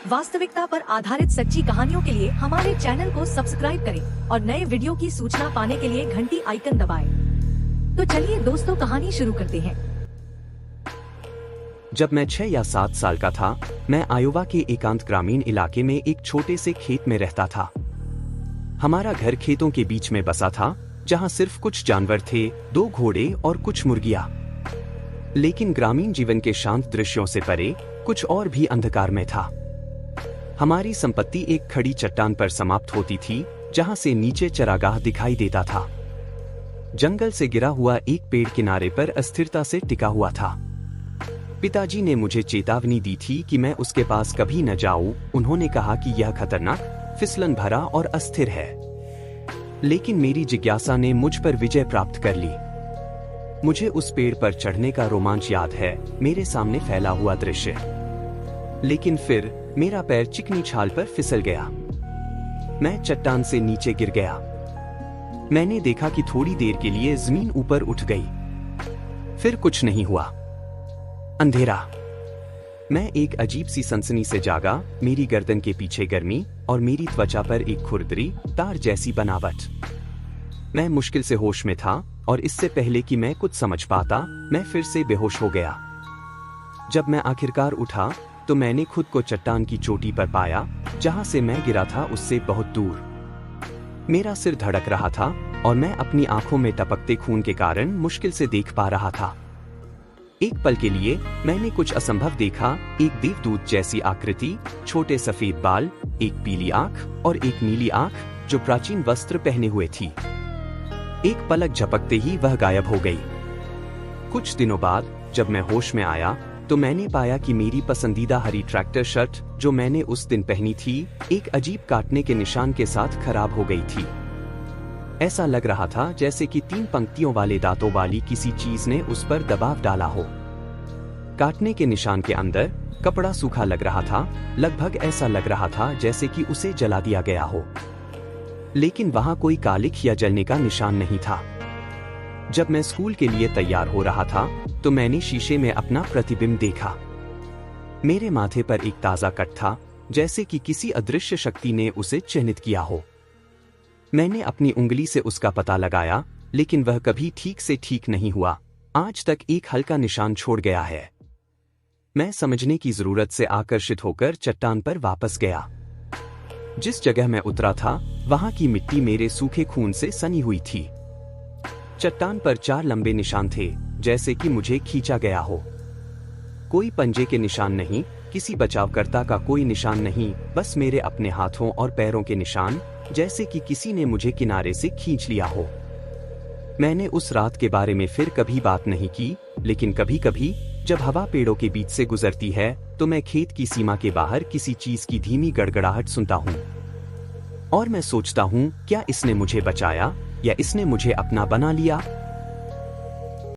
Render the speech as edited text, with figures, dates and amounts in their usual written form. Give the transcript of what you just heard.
वास्तविकता पर आधारित सच्ची कहानियों के लिए हमारे चैनल को सब्सक्राइब करें और नए वीडियो की सूचना पाने के लिए घंटी आइकन दबाएं। तो चलिए दोस्तों कहानी शुरू करते हैं। जब मैं 6 या 7 साल का था, मैं आयोवा के एकांत ग्रामीण इलाके में एक छोटे से खेत में रहता था। हमारा घर खेतों के बीच में बसा था, जहां सिर्फ कुछ जानवर थे, 2 घोड़े और कुछ मुर्गियां। लेकिन ग्रामीण जीवन के शांत दृश्यों से परे कुछ और भी अंधकार में था। हमारी संपत्ति एक खड़ी चट्टान पर समाप्त होती थी, जहां से नीचे चरागाह दिखाई देता था। जंगल से गिरा हुआ एक पेड़ किनारे पर अस्थिरता से टिका हुआ था। पिताजी ने मुझे चेतावनी दी थी कि मैं उसके पास कभी न जाऊं। उन्होंने कहा कि यह खतरनाक, फिसलन भरा और अस्थिर है। लेकिन मेरी जिज्ञासा ने मुझ पर विजय प्राप्त कर ली। मुझे उस पेड़ पर चढ़ने का रोमांच याद है, मेरे सामने फैला हुआ दृश्य। लेकिन फिर मेरा पैर चिकनी छाल पर फिसल गया। मैं चट्टान से नीचे गिर गया। मैंने देखा कि थोड़ी देर के लिए जमीन ऊपर उठ गई। फिर कुछ नहीं हुआ। अंधेरा। मैं एक अजीब सी सनसनी से जागा, मेरी गर्दन के पीछे गर्मी और मेरी त्वचा पर एक खुरदरी, तार जैसी बनावट। मैं मुश्किल से होश में था और इससे पहले कि मैं कुछ समझ पाता, मैं फिर से बेहोश हो गया। जब मैं आखिरकार उठा तो मैंने खुद को चट्टान की चोटी पर पाया, जहां से मैं गिरा था उससे बहुत दूर। मेरा सिर धड़क रहा था और मैं अपनी आंखों में टपकते खून के कारण मुश्किल से देख पा रहा था। एक पल के लिए मैंने कुछ असंभव देखा, एक देवदूत जैसी आकृति, छोटे सफेद बाल, एक पीली आंख और एक नीली आंख जो प्राचीन वस्त्र पहने हुए थी। एक पलक झपकते ही वह गायब हो गई। कुछ दिनों बाद जब मैं होश में आया तो मैंने पाया कि मेरी पसंदीदा हरी ट्रैक्टर शर्ट जो मैंने उस दिन पहनी थी, एक अजीब काटने के निशान के साथ खराब हो गई थी। ऐसा लग रहा था जैसे कि 3 पंक्तियों वाले दांतों वाली किसी चीज ने उस पर दबाव डाला हो। काटने के निशान के अंदर कपड़ा सूखा लग रहा था, लगभग ऐसा लग रहा था जैसे कि उसे जला दिया गया हो। लेकिन वहां कोई कालिख या जलने का निशान नहीं था। जब मैं स्कूल के लिए तैयार हो रहा था तो मैंने शीशे में अपना प्रतिबिंब देखा। मेरे माथे पर एक ताजा कट था, जैसे कि किसी अदृश्य शक्ति ने उसे चिह्नित किया हो। मैंने अपनी उंगली से उसका पता लगाया, लेकिन वह कभी ठीक से ठीक नहीं हुआ। आज तक एक हल्का निशान छोड़ गया है। मैं समझने की जरूरत से आकर्षित होकर चट्टान पर वापस गया। जिस जगह मैं उतरा था वहां की मिट्टी मेरे सूखे खून से सनी हुई थी। चट्टान पर 4 लंबे निशान थे, जैसे कि मुझे खींचा गया हो। कोई पंजे के निशान नहीं, किसी बचावकर्ता का कोई निशान नहीं, बस मेरे अपने हाथों और पैरों के निशान, जैसे कि किसी ने मुझे किनारे से खींच लिया हो। मैंने उस रात के बारे में फिर कभी बात नहीं की, लेकिन कभी-कभी जब हवा पेड़ों के बीच से गुजरती है तो मैं खेत की सीमा के बाहर किसी चीज की धीमी गड़गड़ाहट सुनता हूँ। और मैं सोचता हूँ, क्या इसने मुझे बचाया या इसने मुझे अपना बना लिया?